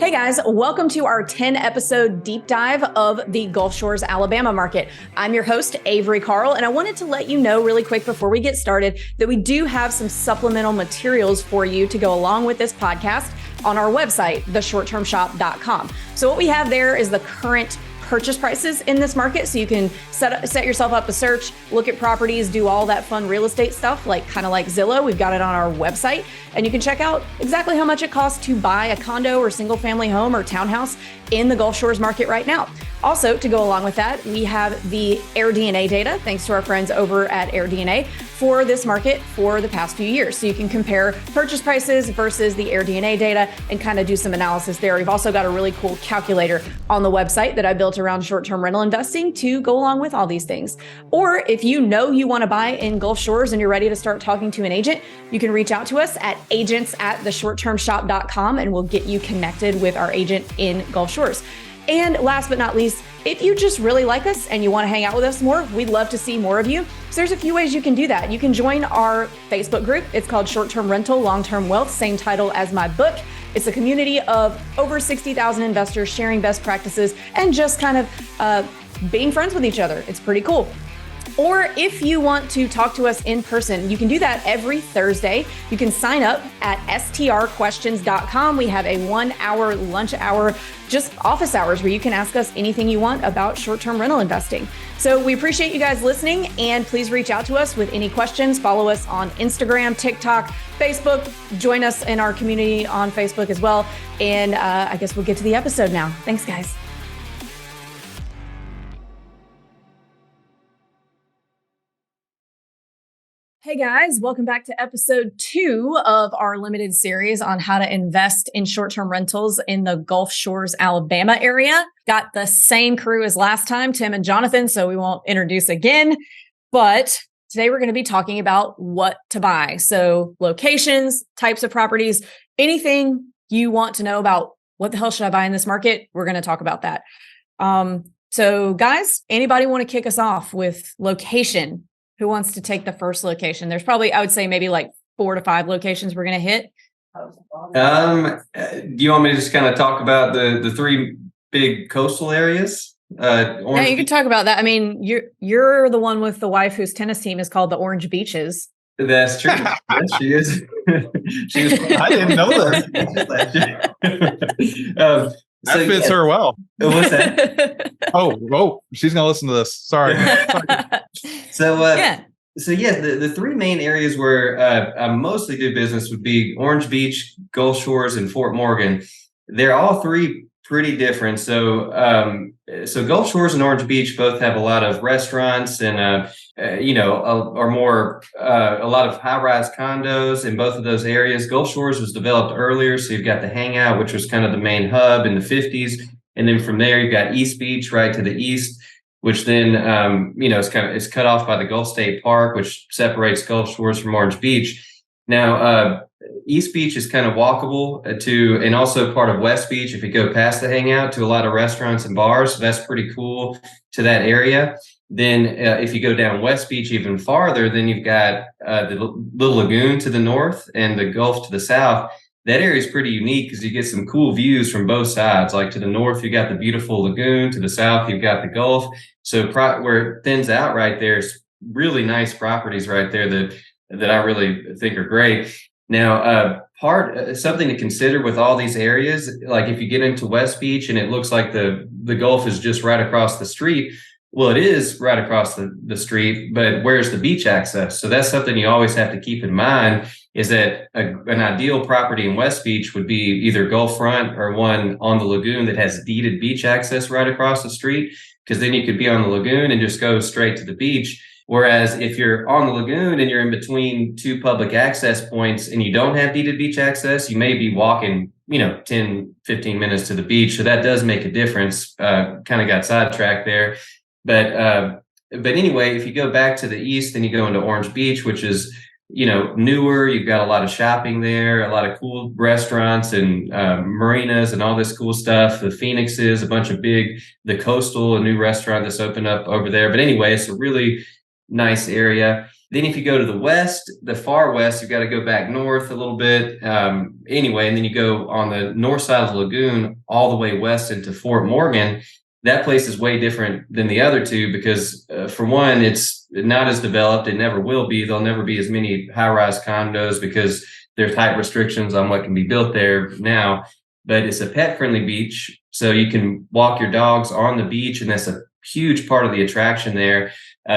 Hey guys, welcome to our 10 episode deep dive of the Gulf Shores, Alabama market. I'm your host, Avery Carl, and I wanted to let you know really quick before we get started that we do have some supplemental materials for you to go along with this podcast on our website, theshorttermshop.com. So what we have there is the current purchase prices in this market. So you can set yourself up a search, look at properties, do all that fun real estate stuff, kind of like Zillow. We've got it on our website, and you can check out exactly how much it costs to buy a condo or single family home or townhouse in the Gulf Shores market right now. Also, to go along with that, we have the AirDNA data, thanks to our friends over at AirDNA, for this market for the past few years. So you can compare purchase prices versus the AirDNA data and kind of do some analysis there. We've also got a really cool calculator on the website that I built around short-term rental investing to go along with all these things. Or if you know you want to buy in Gulf Shores and you're ready to start talking to an agent, you can reach out to us at agents@theshorttermshop.com and we'll get you connected with our agent in Gulf Shores. And last but not least, if you just really like us and you want to hang out with us more, we'd love to see more of you. So there's a few ways you can do that. You can join our Facebook group. It's called Short-Term Rental, Long-Term Wealth, same title as my book. It's a community of over 60,000 investors sharing best practices and just kind of being friends with each other. It's pretty cool. Or if you want to talk to us in person, you can do that every Thursday. You can sign up at strquestions.com. We have a 1 hour lunch hour, just office hours, where you can ask us anything you want about short-term rental investing. So we appreciate you guys listening, and please reach out to us with any questions. Follow us on Instagram, TikTok, Facebook. Join us in our community on Facebook as well. And I guess we'll get to the episode now. Thanks, guys. Hey guys, welcome back to episode 2 of our limited series on how to invest in short-term rentals in the Gulf Shores, Alabama area. Got the same crew as last time, Tim and Jonathan, so we won't introduce again. But today we're going to be talking about what to buy. So locations, types of properties, anything you want to know about what the hell should I buy in this market, we're going to talk about that. So guys, anybody want to kick us off with location? Who wants to take the first location? There's probably, I would say, maybe like 4 to 5 locations we're going to hit. Do you want me to just kind of talk about the 3 big coastal areas? Yeah, you can talk about that. I mean, you're the one with the wife whose tennis team is called the Orange Beaches. That's true. Yes, she is. She was. I didn't know that. That fits her well. What's that? Oh, she's gonna listen to this. Sorry. So the 3 main areas where I mostly do business would be Orange Beach, Gulf Shores, and Fort Morgan. They're all 3 pretty different. So Gulf Shores and Orange Beach both have a lot of restaurants and a lot of high-rise condos in both of those areas. Gulf Shores was developed earlier, so you've got the Hangout, which was kind of the main hub in the 50s, and then from there you've got East Beach right to the east, which then it's cut off by the Gulf State Park, which separates Gulf Shores from Orange Beach. Now, East Beach is kind of walkable and also part of West Beach. If you go past the Hangout to a lot of restaurants and bars, so that's pretty cool to that area. Then if you go down West Beach even farther, then you've got the little lagoon to the north and the Gulf to the south. That area is pretty unique because you get some cool views from both sides. Like to the north, you got the beautiful lagoon. To the south, you've got the Gulf. So where it thins out right there is really nice properties right there that I really think are great. Now, something to consider with all these areas, like if you get into West Beach and it looks like the Gulf is just right across the street. Well, it is right across the street, but where's the beach access? So that's something you always have to keep in mind, is that an ideal property in West Beach would be either Gulf front or one on the lagoon that has deeded beach access right across the street, because then you could be on the lagoon and just go straight to the beach. Whereas if you're on the lagoon and you're in between 2 public access points and you don't have deeded beach access, you may be walking, 10, 15 minutes to the beach. So that does make a difference. Kind of got sidetracked there. But anyway, if you go back to the east and you go into Orange Beach, which is, newer, you've got a lot of shopping there, a lot of cool restaurants and marinas and all this cool stuff. The Phoenixes, a bunch of the Coastal, a new restaurant that's opened up over there. But anyway, it's a really nice area. Then if you go to the west, the far west, you've got to go back north a little bit. Anyway, and then you go on the north side of the lagoon all the way west into Fort Morgan. That place is way different than the other two because, for one, it's not as developed. It never will be. There'll never be as many high-rise condos because there's tight restrictions on what can be built there now. But it's a pet-friendly beach, so you can walk your dogs on the beach, and that's a huge part of the attraction there.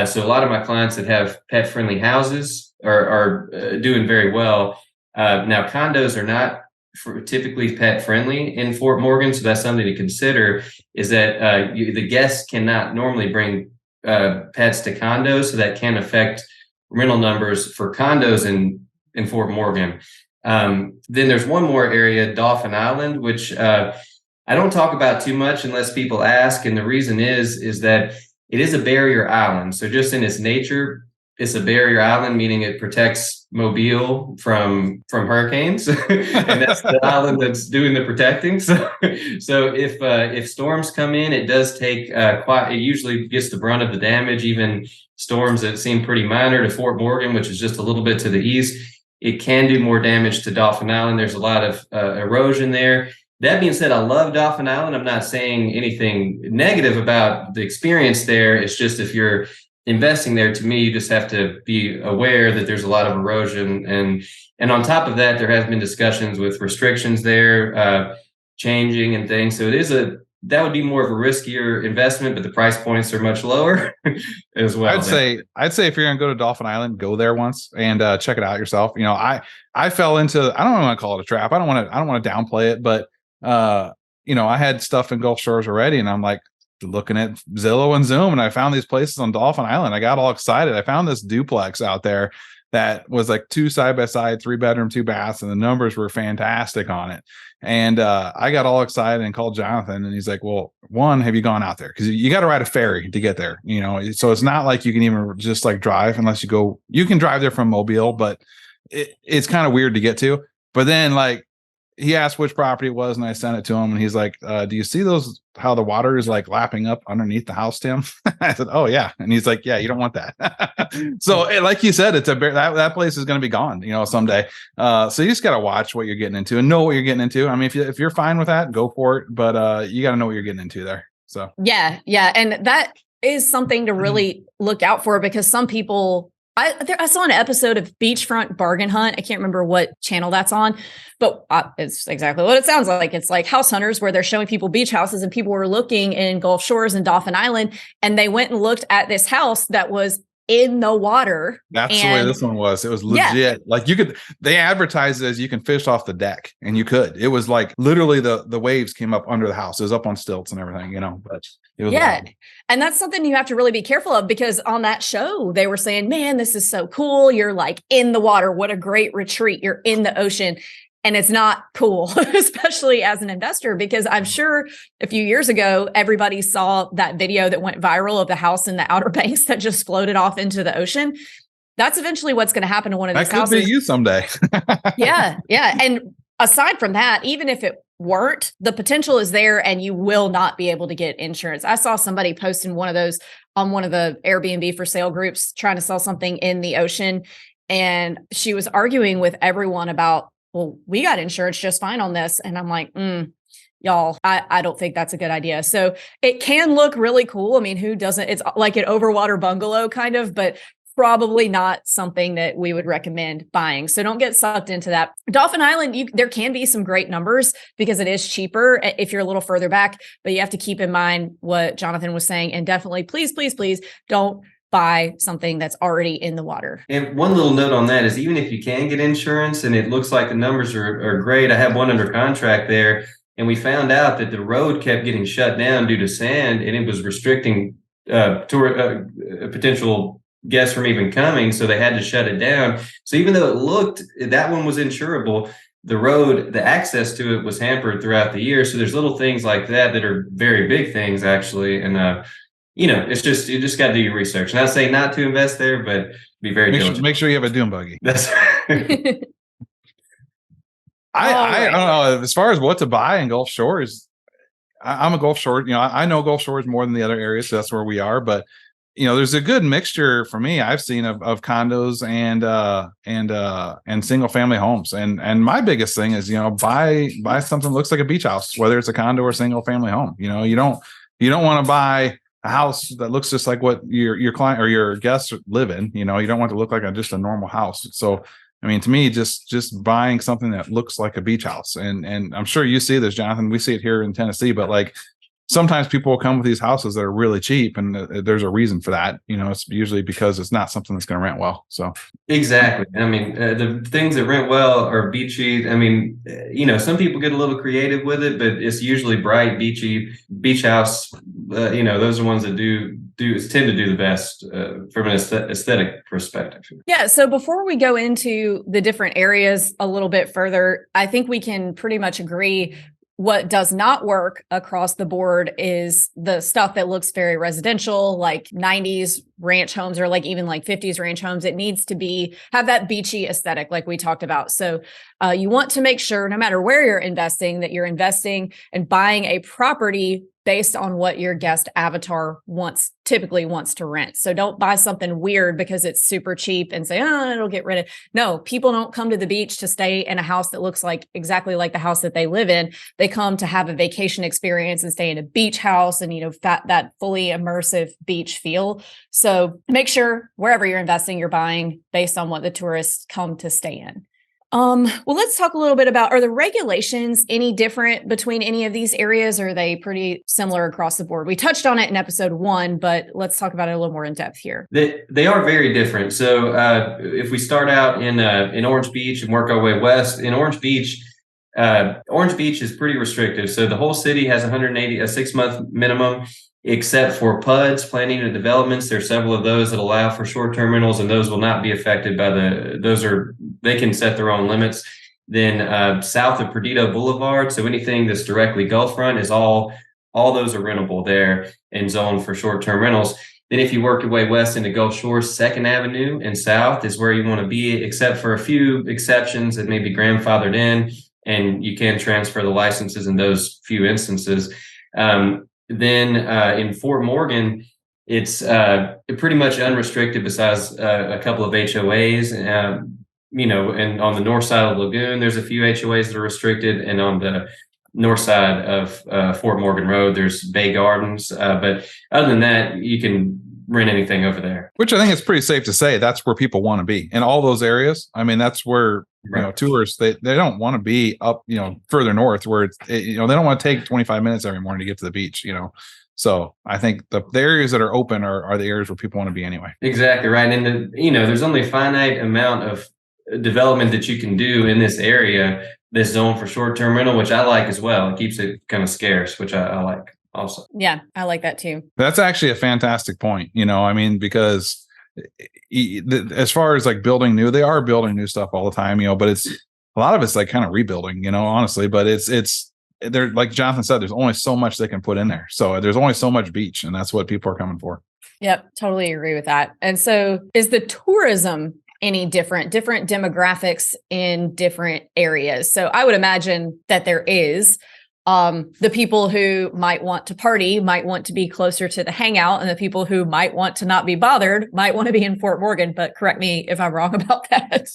So a lot of my clients that have pet-friendly houses are doing very well. Now, condos are not typically pet-friendly in Fort Morgan, so that's something to consider, is that the guests cannot normally bring pets to condos, so that can affect rental numbers for condos in Fort Morgan. Then there's one more area, Dauphin Island, which I don't talk about too much unless people ask. And the reason is that it is a barrier island. So just in its nature, it's a barrier island, meaning it protects Mobile from hurricanes. And that's the island that's doing the protecting. So if storms come in, it does take it usually gets the brunt of the damage, even storms that seem pretty minor to Fort Morgan, which is just a little bit to the east. It can do more damage to Dauphin Island. There's a lot of erosion there. That being said, I love Dauphin Island. I'm not saying anything negative about the experience there. It's just if you're investing there, to me, you just have to be aware that there's a lot of erosion. And on top of that, there has been discussions with restrictions there changing and things. So that would be more of a riskier investment, but the price points are much lower as well. I'd say if you're gonna go to Dauphin Island, go there once and check it out yourself. I fell into, I don't want to call it a trap. I don't want to downplay it, but I had stuff in Gulf Shores already, and I'm like looking at Zillow and Zoom, and I found these places on Dauphin Island. I got all excited. I found this duplex out there that was like 2 side-by-side, 3-bedroom, 2 baths, and the numbers were fantastic on it. And I got all excited and called Jonathan, and he's like, well, one, have you gone out there? Because you got to ride a ferry to get there, so it's not like you can even just like drive unless you can drive there from Mobile, but it's kind of weird to get to. But then like he asked which property it was, and I sent it to him, and he's like, do you see how the water is like lapping up underneath the house, Tim? I said, oh yeah. And he's like, yeah, you don't want that. So like you said, it's that place is going to be gone, someday. So you just got to watch what you're getting into and know what you're getting into. I mean, if you're fine with that, go for it. But you got to know what you're getting into there. So yeah. And that is something to really look out for, because some people, I saw an episode of Beachfront Bargain Hunt. I can't remember what channel that's on, but it's exactly what it sounds like. It's like House Hunters, where they're showing people beach houses, and people were looking in Gulf Shores and Dauphin Island, and they went and looked at this house that was in the water. That's the way this one was. It was legit. Yeah. Like they advertised it as you can fish off the deck, and you could. It was like literally the waves came up under the house. It was up on stilts and everything, but it was wild. And that's something you have to really be careful of, because on that show, they were saying, man, this is so cool. You're like in the water. What a great retreat. You're in the ocean. And it's not cool, especially as an investor, because I'm sure a few years ago, everybody saw that video that went viral of the house in the Outer Banks that just floated off into the ocean. That's eventually what's going to happen to one of these houses. That could be you someday. Yeah. And aside from that, even if it weren't, the potential is there, and you will not be able to get insurance. I saw somebody posting one of those on one of the Airbnb for sale groups trying to sell something in the ocean. And she was arguing with everyone about, well, we got insurance just fine on this. And I'm like, y'all, I don't think that's a good idea. So it can look really cool. I mean, who doesn't? It's like an overwater bungalow kind of, but probably not something that we would recommend buying. So don't get sucked into that. Dauphin Island, there can be some great numbers because it is cheaper if you're a little further back, but you have to keep in mind what Jonathan was saying. And definitely, please, please, please don't buy something that's already in the water. And one little note on that is, even if you can get insurance and it looks like the numbers are great, I have one under contract there, and we found out that the road kept getting shut down due to sand, and it was restricting potential guests from even coming, so they had to shut it down. So even though that one was insurable, the access to it was hampered throughout the year. So there's little things like that are very big things, actually. And it's just, you just got to do your research. Not saying not to invest there, but be very diligent. Make sure you have a dune buggy. That's right. I don't know. As far as what to buy in Gulf Shores, I'm a Gulf Shore. I know Gulf Shores more than the other areas, so that's where we are. But there's a good mixture for me I've seen of condos and single family homes. And my biggest thing is, buy something that looks like a beach house, whether it's a condo or single family home. You don't want to buy a house that looks just like what your client or your guests live in. You don't want it to look like just a normal house. So, I mean, to me, just buying something that looks like a beach house. And I'm sure you see this, Jonathan. We see it here in Tennessee, but like, sometimes people will come with these houses that are really cheap, and there's a reason for that. It's usually because it's not something that's going to rent well. So exactly. I mean, the things that rent well are beachy. I mean, some people get a little creative with it, but it's usually bright, beachy beach house. Those are ones that tend to do the best from an aesthetic perspective. Yeah. So before we go into the different areas a little bit further, I think we can pretty much agree what does not work across the board is the stuff that looks very residential, like 90s ranch homes or like even like 50s ranch homes. It needs to have that beachy aesthetic like we talked about. So you want to make sure no matter where you're investing, that you're investing and buying a property based on what your guest avatar typically wants to rent. So don't buy something weird because it's super cheap and say, oh, it'll get rid of. No, people don't come to the beach to stay in a house that looks like exactly like the house that they live in. They come to have a vacation experience and stay in a beach house and, that fully immersive beach feel. So make sure wherever you're investing, you're buying based on what the tourists come to stay in. Well, let's talk a little bit about, are the regulations any different between any of these areas? Or are they pretty similar across the board? We touched on it in episode 1, but let's talk about it a little more in depth here. They are very different. So if we start out in Orange Beach and work our way west, in Orange Beach is pretty restrictive. So the whole city has a 6-month minimum, except for PUDs, planning and developments. There are several of those that allow for short-term rentals, and those will not be affected by they can set their own limits. Then south of Perdido Boulevard, so anything that's directly Gulfront is all those are rentable there and zoned for short-term rentals. Then if you work your way west into Gulf Shores, 2nd Avenue and south is where you want to be, except for a few exceptions that may be grandfathered in, and you can transfer the licenses in those few instances. Then in Fort Morgan, it's pretty much unrestricted besides a couple of HOAs. And on the north side of the lagoon, there's a few HOAs that are restricted. And on the north side of Fort Morgan Road, there's Bay Gardens. But other than that, you can rent anything over there. Which I think it's pretty safe to say that's where people want to be in all those areas. I mean, that's where tourists, they don't want to be up, further north where they don't want to take 25 minutes every morning to get to the beach, So I think the areas that are open are the areas where people want to be anyway. Exactly right. And there's only a finite amount of development that you can do in this area, this zone for short-term rental, which I like as well. It keeps it kind of scarce, which I like also. Yeah, I like that too. That's actually a fantastic point. Because as far as like building new, they are building new stuff all the time, but it's a lot of it's like kind of rebuilding, honestly, but it's they're like Jonathan said, there's only so much they can put in there. So there's only so much beach, and that's what people are coming for. Yep. Totally agree with that. And so is the tourism any different demographics in different areas? So I would imagine that there is. The people who might want to party might want to be closer to the hangout, and the people who might want to not be bothered might want to be in Fort Morgan. But correct me if I'm wrong about that.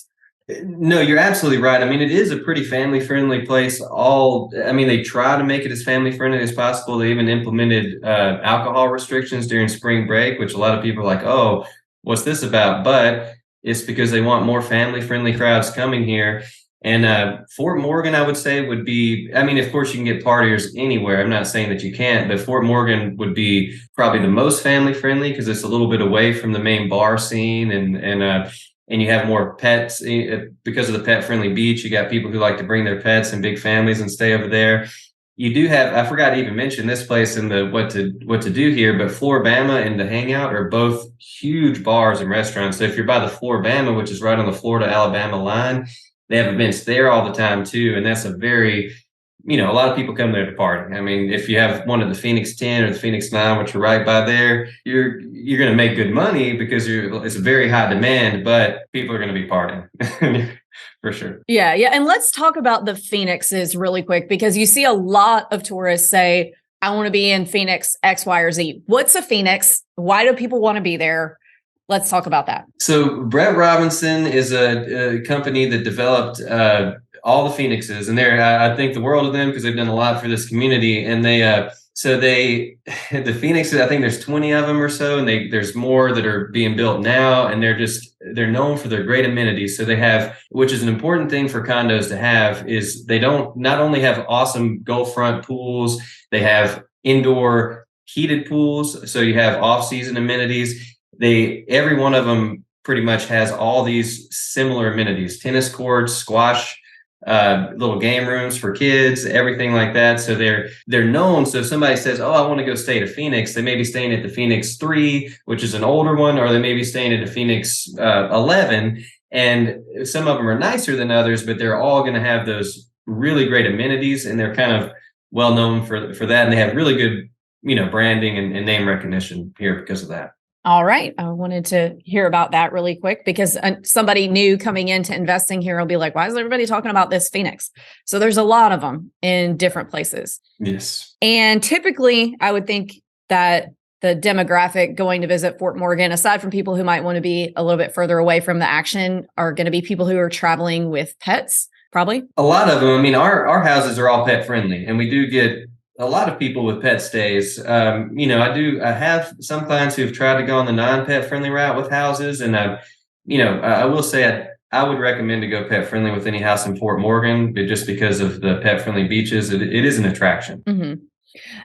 No, you're absolutely right. I mean, it is a pretty family-friendly place. They try to make it as family-friendly as possible. They even implemented alcohol restrictions during spring break, which a lot of people are like, oh, what's this about? But it's because they want more family-friendly crowds coming here. And Fort Morgan, I would say, would be, of course, you can get partiers anywhere. I'm not saying that you can't, but Fort Morgan would be probably the most family-friendly because it's a little bit away from the main bar scene, and you have more pets because of the pet-friendly beach. You got people who like to bring their pets and big families and stay over there. You do have, I forgot to even mention this place in the what to do here, but Floribama and the Hangout are both huge bars and restaurants. So if you're by the Floribama, which is right on the Florida-Alabama line, they have events there all the time too. And that's a very, a lot of people come there to party. If you have one at the Phoenix 10 or the Phoenix 9, which are right by there, you're going to make good money because it's a very high demand, but people are going to be partying. For sure. Yeah. And let's talk about the Phoenixes really quick, because you see a lot of tourists say, I want to be in Phoenix, X, Y, or Z. What's a Phoenix? Why do people want to be there? Let's talk about that. So Brett Robinson is a company that developed all the Phoenixes, and I think the world of them because they've done a lot for this community. And the Phoenixes, I think there's 20 of them or so, and there's more that are being built now, and they're known for their great amenities. So they have, which is an important thing for condos to have, is they don't not only have awesome Gulf front pools, they have indoor heated pools, so you have off-season amenities. Every one of them pretty much has all these similar amenities: tennis courts, squash, little game rooms for kids, everything like that. So they're known. So if somebody says, "Oh, I want to go stay at a Phoenix," they may be staying at the Phoenix 3, which is an older one, or they may be staying at a Phoenix 11. And some of them are nicer than others, but they're all going to have those really great amenities, and they're kind of well known for that. And they have really good, branding and name recognition here because of that. All right. I wanted to hear about that really quick because somebody new coming into investing here will be like, why is everybody talking about this Phoenix? So there's a lot of them in different places. Yes. And typically I would think that the demographic going to visit Fort Morgan, aside from people who might want to be a little bit further away from the action, are going to be people who are traveling with pets, probably. A lot of them. I mean, our houses are all pet friendly, and we do get a lot of people with pet stays. I have some clients who've tried to go on the non-pet friendly route with houses. And I will say I would recommend to go pet friendly with any house in Fort Morgan, but just because of the pet friendly beaches, it is an attraction. Mm-hmm.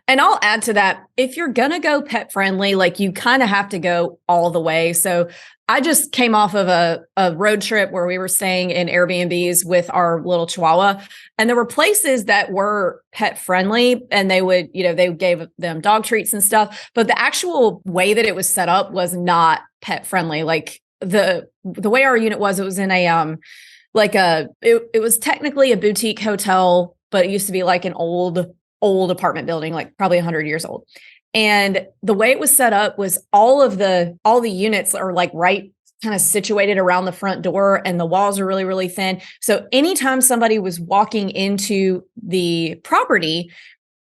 And I'll add to that, if you're going to go pet friendly, like you kind of have to go all the way. So I just came off of a road trip where we were staying in Airbnbs with our little Chihuahua, and there were places that were pet friendly, and they gave them dog treats and stuff, but the actual way that it was set up was not pet friendly. Like the way our unit was, it was in it was technically a boutique hotel, but it used to be like an old apartment building, like probably 100 years old. And the way it was set up was all the units are like right kind of situated around the front door, and the walls are really, really thin. So anytime somebody was walking into the property,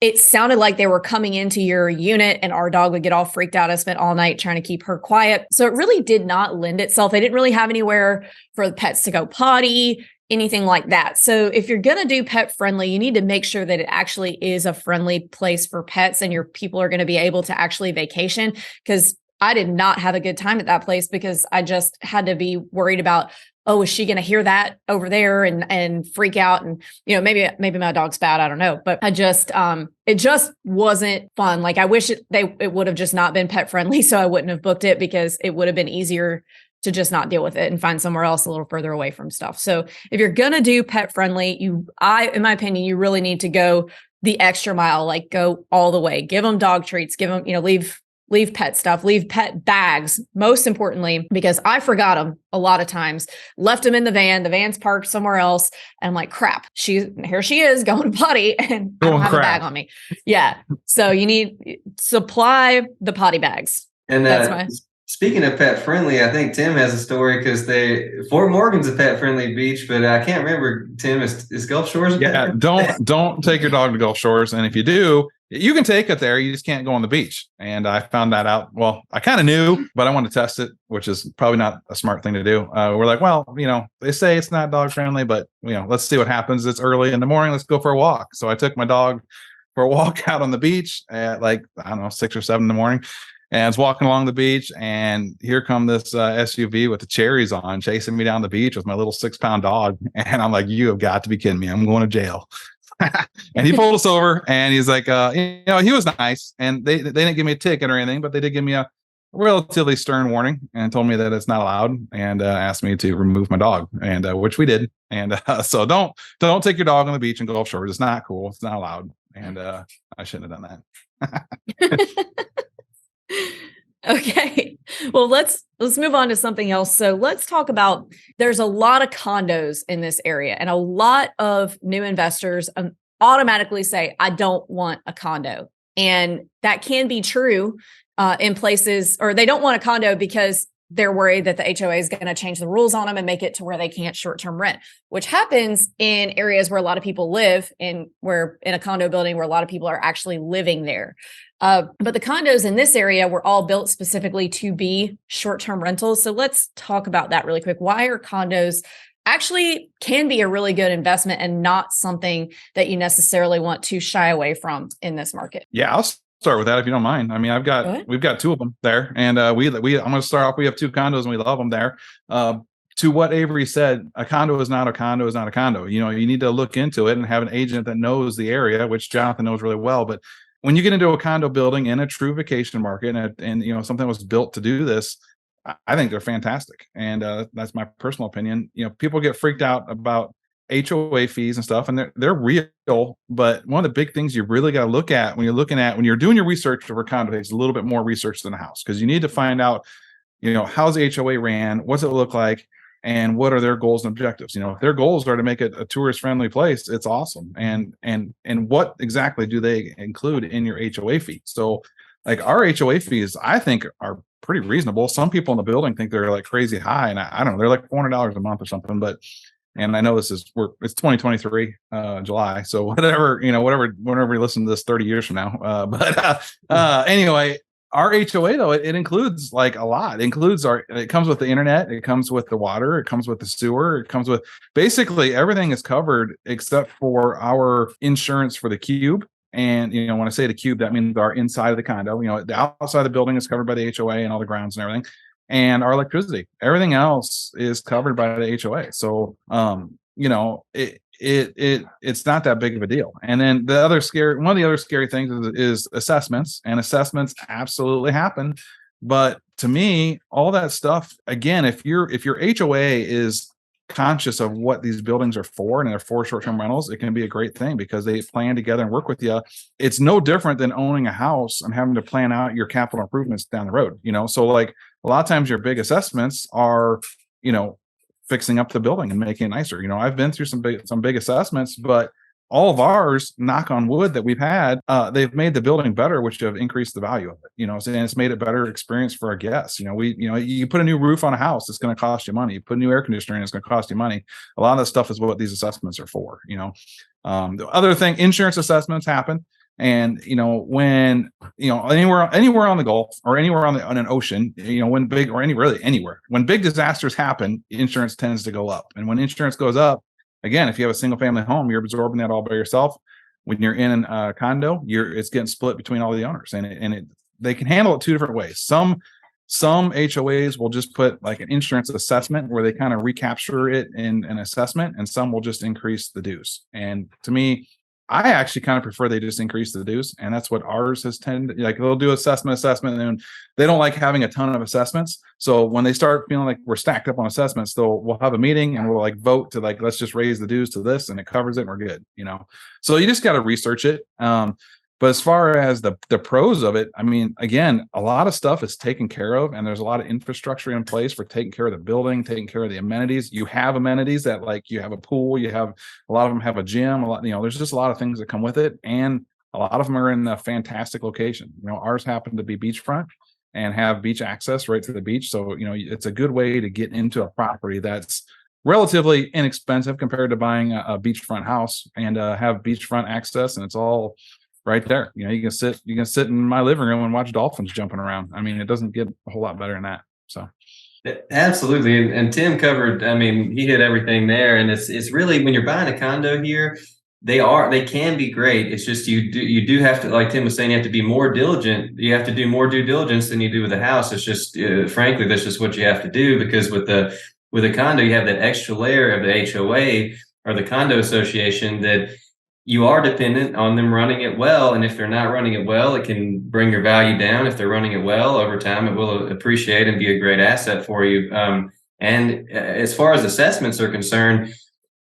it sounded like they were coming into your unit, and our dog would get all freaked out. I spent all night trying to keep her quiet. So it really did not lend itself. They didn't really have anywhere for the pets to go potty, anything like that. So if you're going to do pet friendly, you need to make sure that it actually is a friendly place for pets, and your people are going to be able to actually vacation. Because I did not have a good time at that place because I just had to be worried about, oh, is she going to hear that over there and freak out? And, maybe my dog's bad. I don't know. But it just wasn't fun. Like I wish it would have just not been pet friendly. So I wouldn't have booked it, because it would have been easier to just not deal with it and find somewhere else a little further away from stuff. So if you're going to do pet friendly, in my opinion, you really need to go the extra mile, like go all the way, give them dog treats, give them, leave pet stuff, leave pet bags, most importantly, because I forgot them a lot of times, left them in the van's parked somewhere else. And I'm like, crap, here she is going to potty, and I don't have a bag on me. Yeah. So you need supply the potty bags. And speaking of pet friendly, I think Tim has a story, because Fort Morgan's a pet friendly beach, but I can't remember, Tim, is Gulf Shores? Yeah, don't take your dog to Gulf Shores. And if you do, you can take it there. You just can't go on the beach. And I found that out. Well, I kind of knew, but I wanted to test it, which is probably not a smart thing to do. We're like, well, they say it's not dog friendly, but let's see what happens. It's early in the morning. Let's go for a walk. So I took my dog for a walk out on the beach at 6 or 7 in the morning. And I was walking along the beach, and here come this SUV with the cherries on, chasing me down the beach with my little 6-pound dog. And I'm like, you have got to be kidding me. I'm going to jail. And he pulled us over, and he's like, he was nice. And they didn't give me a ticket or anything, but they did give me a relatively stern warning and told me that it's not allowed, and asked me to remove my dog, and which we did. And so don't take your dog on the beach in Gulf Shores. It's not cool. It's not allowed. And I shouldn't have done that. Okay. Well, let's move on to something else. So let's talk about, there's a lot of condos in this area, and a lot of new investors automatically say, I don't want a condo. And that can be true in places, or they don't want a condo because they're worried that the HOA is going to change the rules on them and make it to where they can't short-term rent, which happens in areas where a lot of people live in a condo building where a lot of people are actually living there. But the condos in this area were all built specifically to be short-term rentals. So let's talk about that really quick. Why are condos actually can be a really good investment and not something that you necessarily want to shy away from in this market? Yeah, I'll start with that if you don't mind. I mean, we've got two of them there, and I'm going to start off. We have two condos, and we love them there. To what Avery said, a condo is not a condo is not a condo. You need to look into it and have an agent that knows the area, which Jonathan knows really well. But when you get into a condo building in a true vacation market, and something was built to do this, I think they're fantastic. And that's my personal opinion. People get freaked out about HOA fees and stuff, and they're real. But one of the big things you really got to look at when you're doing your research for condo, it's a little bit more research than a house, because you need to find out, how's the HOA ran, what's it look like, and what are their goals and objectives. If their goals are to make it a tourist friendly place, it's awesome. And what exactly do they include in your HOA fee? So like our HOA fees, I think, are pretty reasonable. Some people in the building think they're like crazy high, and I don't know, they're like $400 a month or something. But and I know it's 2023 July, so whatever whenever you listen to this 30 years from now. Anyway, our HOA though, it includes like a lot. It comes with the internet, it comes with the water, it comes with the sewer, it comes with basically everything is covered except for our insurance for the cube. And when I say the cube, that means our inside of the condo. The outside of the building is covered by the HOA and all the grounds and everything, and our electricity. Everything else is covered by the HOA. So, it's not that big of a deal. And then one of the other scary things is assessments, and assessments absolutely happen. But to me, all that stuff, again, if your HOA is conscious of what these buildings are for, and they're for short-term rentals, it can be a great thing because they plan together and work with you. It's no different than owning a house and having to plan out your capital improvements down the road. So like a lot of times your big assessments are, fixing up the building and making it nicer. I've been through some big assessments, but all of ours, knock on wood, that we've had, they've made the building better, which have increased the value of it. And it's made a better experience for our guests. You put a new roof on a house, it's going to cost you money. You put a new air conditioner in, it's going to cost you money. A lot of that stuff is what these assessments are for. The other thing, insurance assessments happen. And when anywhere on the Gulf or anywhere on an ocean, when big disasters happen, insurance tends to go up. And when insurance goes up, again, if you have a single family home, you're absorbing that all by yourself. When you're in a condo, it's getting split between all the owners, and they can handle it two different ways. Some HOAs will just put like an insurance assessment where they kind of recapture it in an assessment, and some will just increase the dues. And to me, I actually kind of prefer they just increase the dues, and that's what ours has tended. Like they'll do assessment, and they don't like having a ton of assessments. So when they start feeling like we're stacked up on assessments, we'll have a meeting and we'll like vote to like, let's just raise the dues to this, and it covers it, and we're good. So you just got to research it. But as far as the pros of it, I mean, again, a lot of stuff is taken care of, and there's a lot of infrastructure in place for taking care of the building, taking care of the amenities. You have amenities that, like, you have a pool, you have a lot of them have a gym, there's just a lot of things that come with it, and a lot of them are in a fantastic location. Ours happen to be beachfront and have beach access right to the beach, so it's a good way to get into a property that's relatively inexpensive compared to buying a beachfront house, and have beachfront access, and it's all right there. You can sit in my living room and watch dolphins jumping around. I mean, it doesn't get a whole lot better than that. So absolutely. And Tim covered, he hit everything there. And it's really, when you're buying a condo here, they can be great. It's just, you do have to, like Tim was saying, you have to be more diligent. You have to do more due diligence than you do with a house. It's just, frankly, that's just what you have to do, because with a condo, you have that extra layer of the HOA or the condo association that you are dependent on them running it well. And if they're not running it well, it can bring your value down. If they're running it well, over time, it will appreciate and be a great asset for you. And as far as assessments are concerned,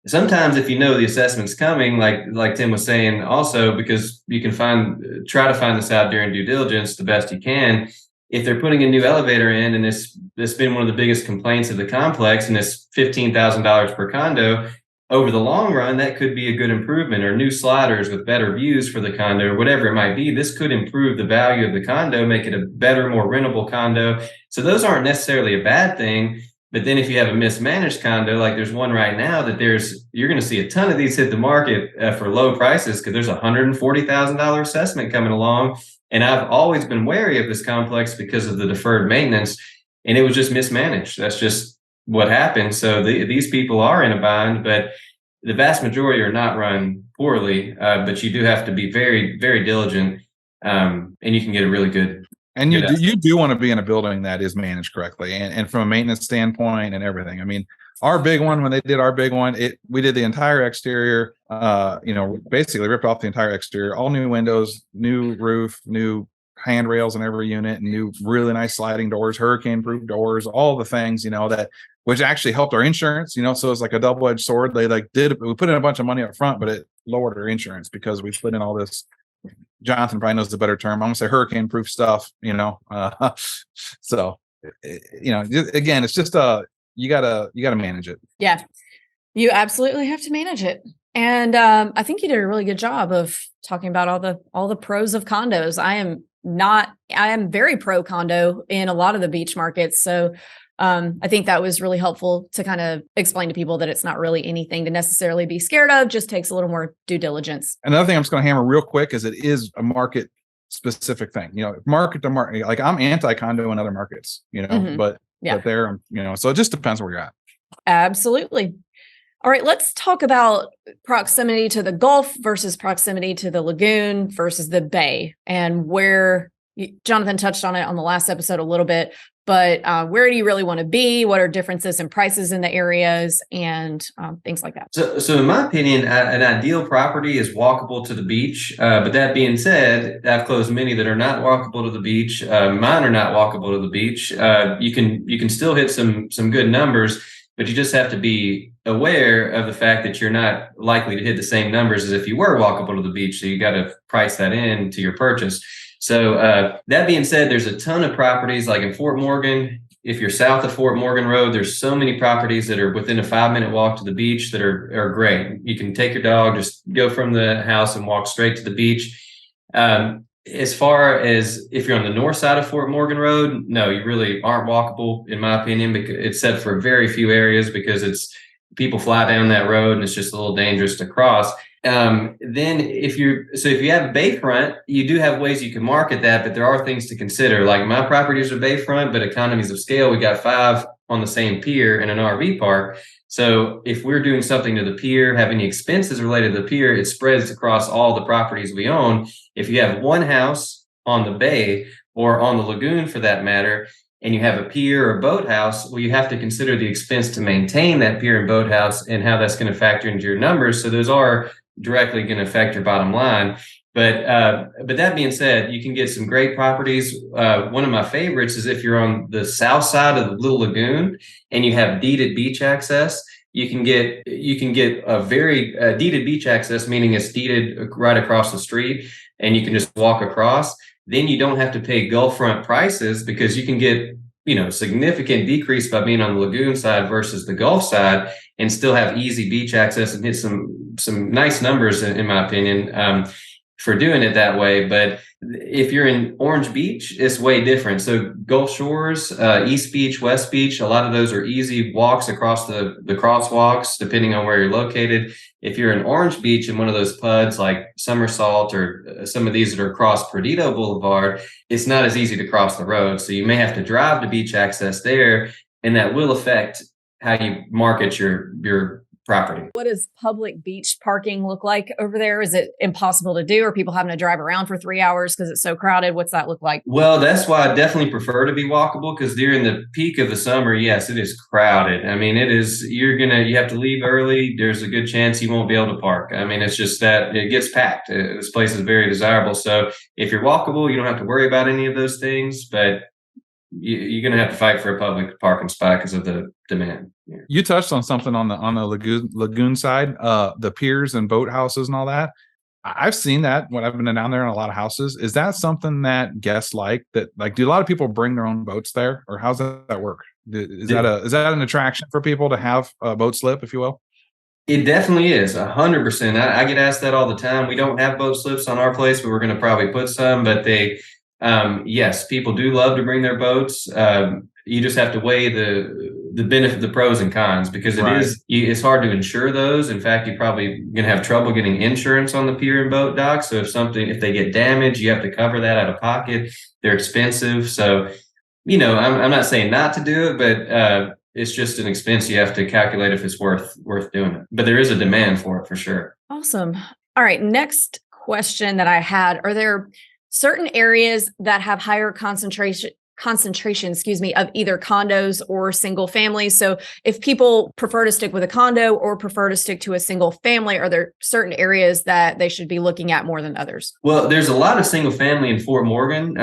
sometimes if the assessment's coming, like Tim was saying, also, because you can try to find this out during due diligence the best you can. If they're putting a new elevator in, and it's been one of the biggest complaints of the complex, and it's $15,000 per condo, over the long run, that could be a good improvement, or new sliders with better views for the condo, or whatever it might be. This could improve the value of the condo, make it a better, more rentable condo. So those aren't necessarily a bad thing. But then if you have a mismanaged condo, like there's one right now that you're going to see a ton of these hit the market for low prices, because there's a $140,000 assessment coming along. And I've always been wary of this complex because of the deferred maintenance, and it was just mismanaged. That's just what happened. So these people are in a bind, but the vast majority are not run poorly. But you do have to be very, very diligent, and you can get a really good. And you do want to be in a building that is managed correctly, and from a maintenance standpoint and everything. I mean, our big one, when they did our big one, we did the entire exterior, basically ripped off the entire exterior, all new windows, new roof, new handrails in every unit, and new really nice sliding doors, hurricane proof doors, all the things, that which actually helped our insurance, so it's like a double-edged sword. We put in a bunch of money up front, but it lowered our insurance because we put in all this. Jonathan probably knows the better term. I'm gonna say hurricane proof stuff, so again, it's just you gotta manage it. Yeah, you absolutely have to manage it. And I think you did a really good job of talking about all the pros of condos. I am very pro condo in a lot of the beach markets. So I think that was really helpful to kind of explain to people that it's not really anything to necessarily be scared of, just takes a little more due diligence. Another thing I'm just going to hammer real quick is it is a market specific thing, market to market. Like I'm anti condo in other markets, but there, so it just depends where you're at. Absolutely. All right, let's talk about proximity to the Gulf versus proximity to the lagoon versus the bay, and where Jonathan touched on it on the last episode a little bit, but where do you really want to be? What are differences in prices in the areas, and things like that? So in my opinion, an ideal property is walkable to the beach. But that being said, I've closed many that are not walkable to the beach. Mine are not walkable to the beach. You can still hit some good numbers, but you just have to be aware of the fact that you're not likely to hit the same numbers as if you were walkable to the beach. So you got to price that in to your purchase. So that being said, there's a ton of properties like in Fort Morgan. If you're south of Fort Morgan Road, there's so many properties that are within a 5-minute walk to the beach that are great. You can take your dog, just go from the house and walk straight to the beach. As far as if you're on the north side of Fort Morgan Road, no, you really aren't walkable, in my opinion, because it's set for very few areas, because people fly down that road and it's just a little dangerous to cross. Then if you have bayfront, you do have ways you can market that, but there are things to consider. Like my properties are bayfront, but economies of scale, we got 5 on the same pier in an RV park. So if we're doing something to the pier, have any expenses related to the pier, it spreads across all the properties we own. If you have one house on the bay or on the lagoon for that matter, and you have a pier or boathouse, well, you have to consider the expense to maintain that pier and boathouse and how that's going to factor into your numbers. So those are directly going to affect your bottom line. But that being said, you can get some great properties. One of my favorites is if you're on the south side of the Little Lagoon and you have deeded beach access. You can get a very deeded beach access, meaning it's deeded right across the street, and you can just walk across. Then you don't have to pay Gulfront prices, because you can get significant decrease by being on the lagoon side versus the Gulf side, and still have easy beach access and hit some nice numbers in my opinion for doing it that way. But if you're in Orange Beach, it's way different. So Gulf Shores, East Beach, West Beach, a lot of those are easy walks across the crosswalks, depending on where you're located. If you're in Orange Beach in one of those PUDs like Somersault or some of these that are across Perdido Boulevard, it's not as easy to cross the road. So you may have to drive to beach access there, and that will affect how you market your property. What does public beach parking look like over there? Is it impossible to do? Or people having to drive around for 3 hours because it's so crowded? What's that look like? Well, that's why I definitely prefer to be walkable, because during the peak of the summer, yes, it is crowded. I mean, you have to leave early. There's a good chance you won't be able to park. I mean, it's just that it gets packed. This place is very desirable. So if you're walkable, you don't have to worry about any of those things, but you're going to have to fight for a public parking spot because of the demand. Yeah. You touched on something on the lagoon side, the piers and boathouses and all that. I've seen that when I've been down there in a lot of houses. Is that something that guests like? Do a lot of people bring their own boats there, or how's that work? Is that an attraction for people to have a boat slip, if you will? It definitely is 100%. I get asked that all the time. We don't have boat slips on our place, but we're going to probably put some. But yes, people do love to bring their boats. You just have to weigh the benefit, the pros and cons, because Right. it's hard to insure those. In fact, you're probably going to have trouble getting insurance on the pier and boat dock. So if they get damaged, you have to cover that out of pocket. They're expensive. So, I'm not saying not to do it, but it's just an expense you have to calculate if it's worth doing it. But there is a demand for it for sure. Awesome. All right. Next question that I had, are there certain areas that have higher concentration, of either condos or single families? So if people prefer to stick with a condo or prefer to stick to a single family, are there certain areas that they should be looking at more than others? Well, there's a lot of single family in Fort Morgan.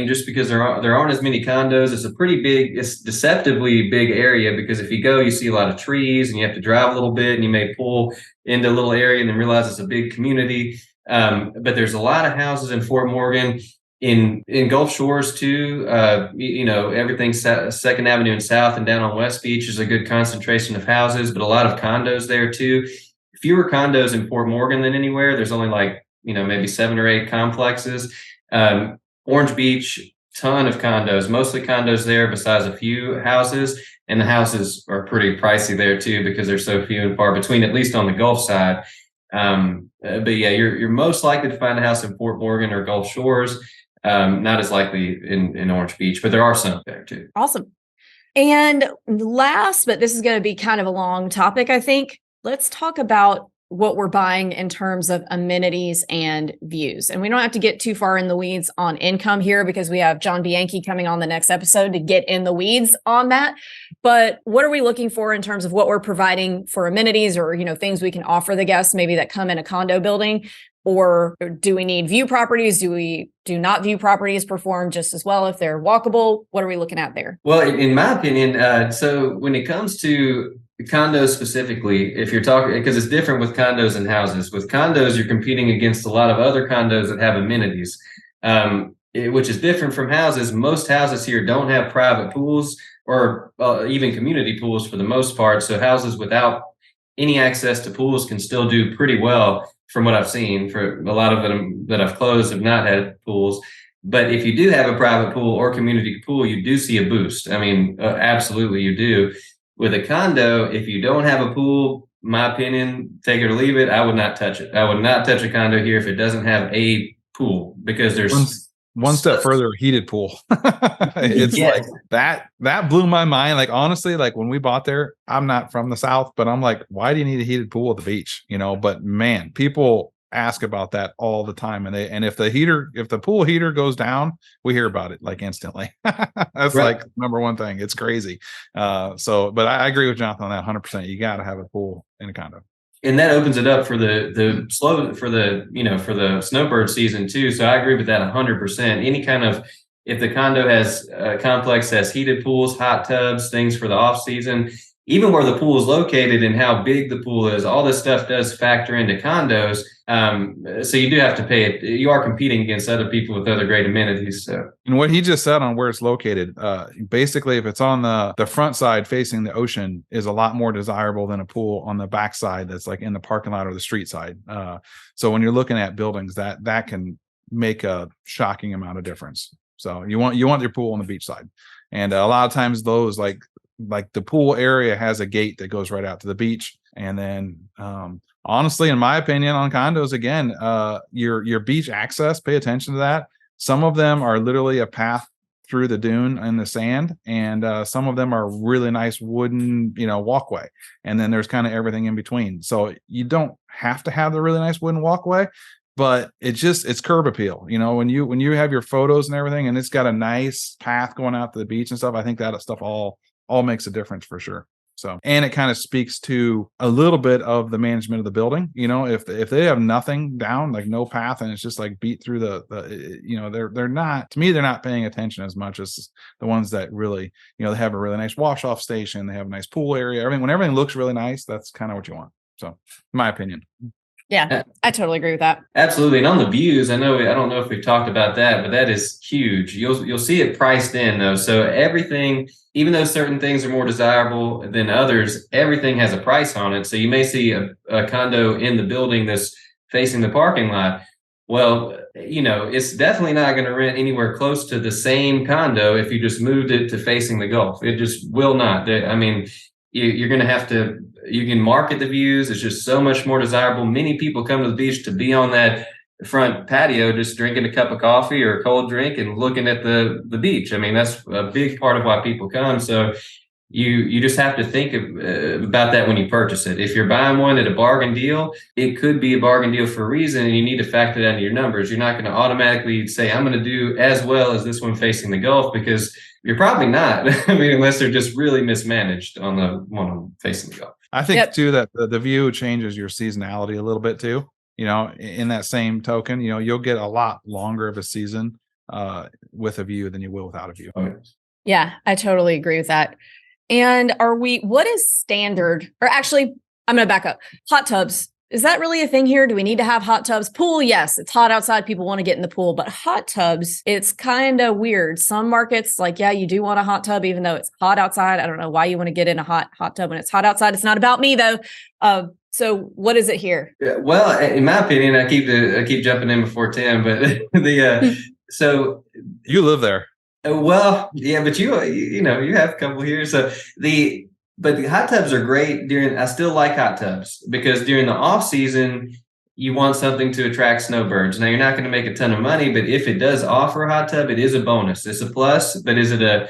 Just because there aren't as many condos, it's deceptively big area, because if you go, you see a lot of trees and you have to drive a little bit, and you may pull into a little area and then realize it's a big community. But there's a lot of houses in Fort Morgan. In Gulf Shores too, everything Second Avenue and South and down on West Beach is a good concentration of houses, but a lot of condos there too. Fewer condos in Fort Morgan than anywhere. There's only maybe 7 or 8 complexes. Orange Beach, ton of condos, mostly condos there, besides a few houses, and the houses are pretty pricey there too, because they're so few and far between, at least on the Gulf side. But yeah, you're most likely to find a house in Fort Morgan or Gulf Shores. Not as likely in Orange Beach, but there are some there too. Awesome. And last, but this is going to be kind of a long topic, I think, let's talk about what we're buying in terms of amenities and views. And we don't have to get too far in the weeds on income here, because we have John Bianchi coming on the next episode to get in the weeds on that. But what are we looking for in terms of what we're providing for amenities, or, things we can offer the guests maybe that come in a condo building? Or do we need view properties? Do not view properties perform just as well if they're walkable? What are we looking at there? Well, in my opinion, so when it comes to condos specifically, if you're talking, because it's different with condos and houses. With condos, you're competing against a lot of other condos that have amenities, which is different from houses. Most houses here don't have private pools, or even community pools for the most part. So houses without any access to pools can still do pretty well. From what I've seen, for a lot of them that I've closed have not had pools. But if you do have a private pool or community pool, you do see a boost. Absolutely you do. With a condo, if you don't have a pool, my opinion, take it or leave it, I would not touch it. I would not touch a condo here if it doesn't have a pool, because there's one step further, heated pool. It's like that blew my mind. Like, honestly, like when we bought there, I'm not from the South, but I'm like, why do you need a heated pool at the beach? But man, people ask about that all the time. And if the pool heater goes down, we hear about it like instantly. That's right. Like number one thing. It's crazy. But I agree with Jonathan on that 100%. You got to have a pool in a condo. And that opens it up for the snowbird season too. So I agree with that 100%. If the complex has heated pools, hot tubs, things for the off season, even where the pool is located and how big the pool is, all this stuff does factor into condos. So you do have to pay it. You are competing against other people with other great amenities. So, and what he just said on where it's located, basically, if it's on the front side facing the ocean, is a lot more desirable than a pool on the back side that's like in the parking lot or the street side. So when you're looking at buildings, that can make a shocking amount of difference. So you want your pool on the beach side, and a lot of times those like the pool area has a gate that goes right out to the beach. And then honestly, in my opinion, on condos, again, your beach access, pay attention to that. Some of them are literally a path through the dune in the sand, and some of them are really nice wooden walkway, and then there's kind of everything in between. So you don't have to have the really nice wooden walkway, but it's curb appeal. When you have your photos and everything, and it's got a nice path going out to the beach and stuff, I think that stuff all makes a difference for sure. So, and it kind of speaks to a little bit of the management of the building. If they have nothing down, like no path, and it's just like beat through they're not paying attention as much as the ones that really, they have a really nice wash off station, they have a nice pool area, when everything looks really nice, that's kind of what you want. So, in my opinion. Yeah, I totally agree with that. Absolutely. And on the views, I don't know if we've talked about that, but that is huge. You'll see it priced in though. So everything, even though certain things are more desirable than others, everything has a price on it. So you may see a condo in the building that's facing the parking lot. Well, it's definitely not going to rent anywhere close to the same condo if you just moved it to facing the Gulf. It just will not. I mean, you're going to have to, you can market the views. It's just so much more desirable. Many people come to the beach to be on that front patio, just drinking a cup of coffee or a cold drink and looking at the beach. I mean, that's a big part of why people come. So you just have to think about that when you purchase it. If you're buying one at a bargain deal, it could be a bargain deal for a reason, and you need to factor that into your numbers. You're not going to automatically say, I'm going to do as well as this one facing the Gulf, because you're probably not. I mean, unless they're just really mismanaged on the one facing the Gulf. I think too that the view changes your seasonality a little bit too. In that same token, you'll get a lot longer of a season with a view than you will without a view. Oh, yes. Yeah, I totally agree with that. And what is standard? Or actually, I'm going to back up. Hot tubs. Is that really a thing here? Do we need to have hot tubs? Pool, yes, it's hot outside. People want to get in the pool, but hot tubs, it's kind of weird. Some markets, you do want a hot tub, even though it's hot outside. I don't know why you want to get in a hot tub when it's hot outside. It's not about me though. So what is it here? Yeah, well, in my opinion, I keep jumping in before Tim, but so you live there. Well, yeah, but you have a couple here. So the hot tubs are great I still like hot tubs because during the off season, you want something to attract snowbirds. Now you're not going to make a ton of money, but if it does offer a hot tub, it is a bonus. It's a plus, but is it a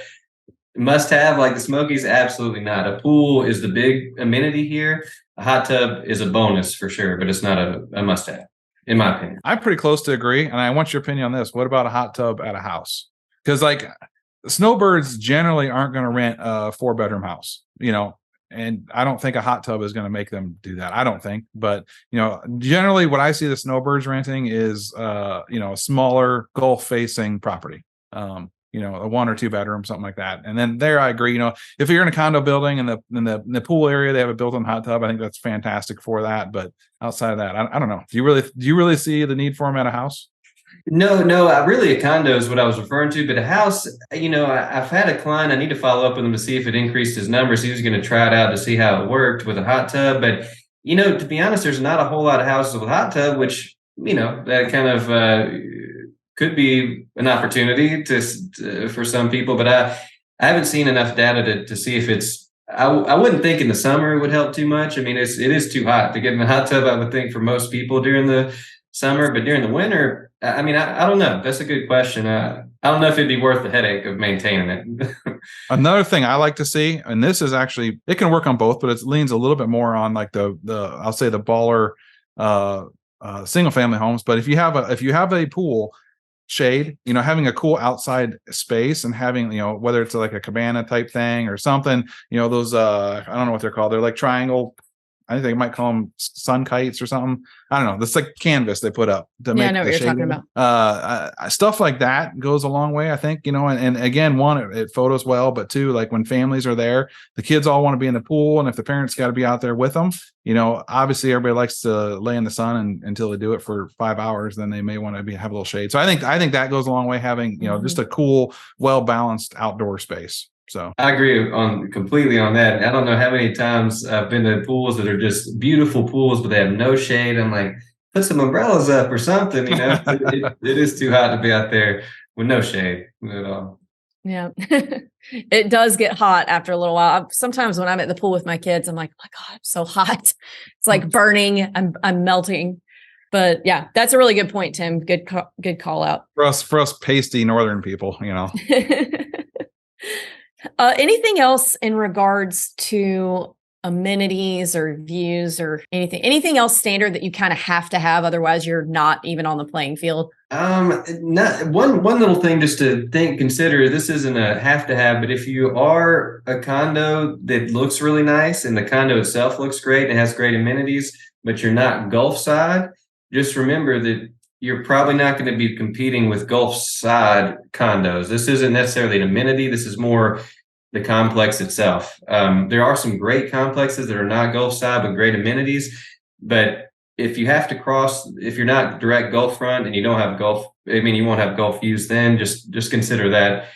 must have like the Smokies? Absolutely not. A pool is the big amenity here. A hot tub is a bonus for sure, but it's not a must have, in my opinion. I'm pretty close to agree. And I want your opinion on this. What about a hot tub at a house? Because snowbirds generally aren't going to rent a 4-bedroom house, and I don't think a hot tub is going to make them do that. I don't think, but generally what I see the snowbirds renting is, a smaller Gulf facing property, a 1 or 2 bedroom, something like that. And then there, I agree. If you're in a condo building and in the pool area, they have a built-in hot tub. I think that's fantastic for that. But outside of that, I don't know. Do you really see the need for them at a house? No, really a condo is what I was referring to, but a house, I've had a client, I need to follow up with him to see if it increased his numbers. He was going to try it out to see how it worked with a hot tub. But, to be honest, there's not a whole lot of houses with hot tub, which, that kind of could be an opportunity for some people. But I haven't seen enough data to see if it's, I wouldn't think in the summer it would help too much. I mean, it is too hot to get in a hot tub, I would think, for most people during the summer, but during the winter, I mean, I don't know. That's a good question. I don't know if it'd be worth the headache of maintaining it. Another thing I like to see, and this is actually, it can work on both, but it leans a little bit more on like the I'll say the baller single family homes. But if you have a pool, shade, having a cool outside space and having, whether it's like a cabana type thing or something, those I don't know what they're called. They're like triangle. I think they might call them sun kites or something. I don't know. That's like canvas they put up to make. I know what you're talking about. Stuff like that goes a long way, I think. And again, one, it photos well, but two, like when families are there, the kids all want to be in the pool, and if the parents got to be out there with them, obviously everybody likes to lay in the sun until they do it for 5 hours, then they may want to have a little shade. So I think that goes a long way, having just a cool, well balanced outdoor space. So I agree completely on that. I don't know how many times I've been to pools that are just beautiful pools, but they have no shade. I'm like, put some umbrellas up or something. It is too hot to be out there with no shade at all. Yeah, it does get hot after a little while. Sometimes when I'm at the pool with my kids, I'm like, oh my God, it's so hot. It's like burning. I'm melting. But yeah, that's a really good point, Tim. Good call out. For us pasty northern people, Anything else in regards to amenities or views or anything else standard that you kind of have to have, otherwise you're not even on the playing field? Not one little thing just to consider. This isn't a have to have, but if you are a condo that looks really nice and the condo itself looks great and has great amenities, but you're not Gulf side, just remember that you're probably not going to be competing with Gulf side condos. This isn't necessarily an amenity. This is more the complex itself. There are some great complexes that are not Gulf side with great amenities, but if you have to cross, if you're not direct Gulf front and you don't have Gulf, I mean, you won't have Gulf views, then just consider that,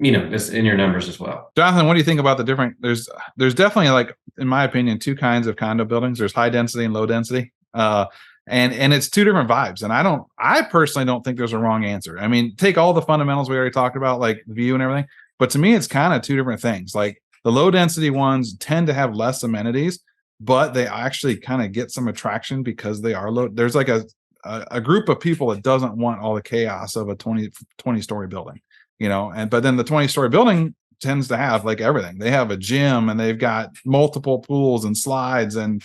it's in your numbers as well. Jonathan, what do you think about the different, there's definitely, like, in my opinion, two kinds of condo buildings. There's high density and low density. And it's two different vibes. And I personally don't think there's a wrong answer. I mean, take all the fundamentals we already talked about, like view and everything. But to me, it's kind of two different things. Like the low density ones tend to have less amenities, but they actually kind of get some attraction because they are low. There's like a group of people that doesn't want all the chaos of a 20 story building, but then the 20-story building tends to have like everything. They have a gym and they've got multiple pools and slides and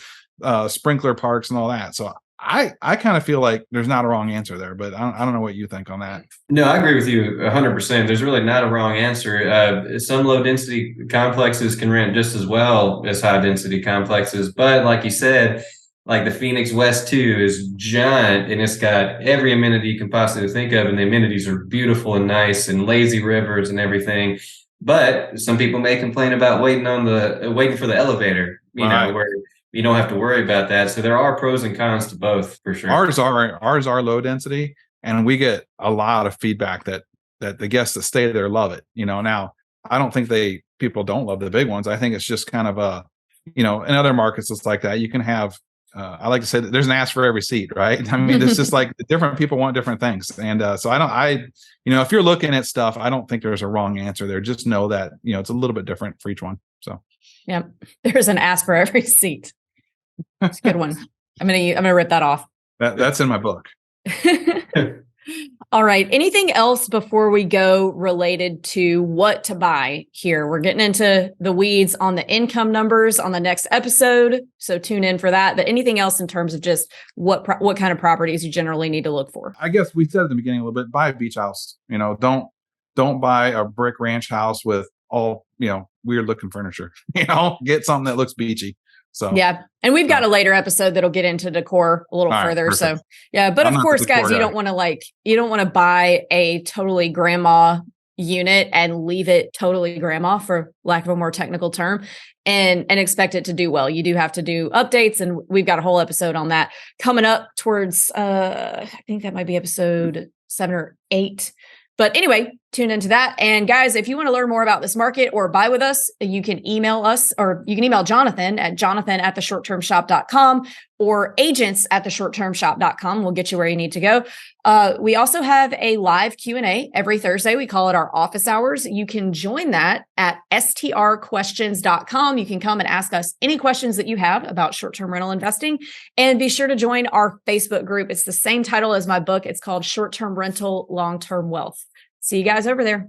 sprinkler parks and all that. So I kind of feel like there's not a wrong answer there, but I don't know what you think on that. No, I agree with you 100%. There's really not a wrong answer. Some low density complexes can rent just as well as high density complexes. But like you said, like the Phoenix West 2 is giant and it's got every amenity you can possibly think of. And the amenities are beautiful and nice and lazy rivers and everything. But some people may complain about waiting for the elevator, where you don't have to worry about that. So there are pros and cons to both, for sure. Ours are low density, and we get a lot of feedback that the guests that stay there love it. Now I don't think people don't love the big ones. I think it's just kind of in other markets it's like that. You can have I like to say that there's an ass for every seat, right? I mean, it's just like different people want different things. And so if you're looking at stuff, I don't think there's a wrong answer there. Just know that, it's a little bit different for each one. So yeah, there's an ass for every seat. It's a good one. I'm gonna rip that off. That's in my book. All right. Anything else before we go related to what to buy here? We're getting into the weeds on the income numbers on the next episode, so tune in for that. But anything else in terms of just what kind of properties you generally need to look for? I guess we said at the beginning a little bit, buy a beach house. Don't buy a brick ranch house with all, weird looking furniture. Get something that looks beachy. So yeah. And we've got a later episode that'll get into decor a little further. Perfect. So yeah, but of course, guys, you don't want to buy a totally grandma unit and leave it totally grandma, for lack of a more technical term, and expect it to do well. You do have to do updates, and we've got a whole episode on that coming up towards I think that might be episode 7 or 8. But anyway, tune into that. And guys, if you want to learn more about this market or buy with us, you can email us, or you can email Jonathan at jonathan@theshorttermshop.com or agents@theshorttermshop.com. We'll get you where you need to go. We also have a live Q&A every Thursday. We call it our office hours. You can join that at strquestions.com. You can come and ask us any questions that you have about short-term rental investing, and be sure to join our Facebook group. It's the same title as my book. It's called Short-Term Rental, Long-Term Wealth. See you guys over there.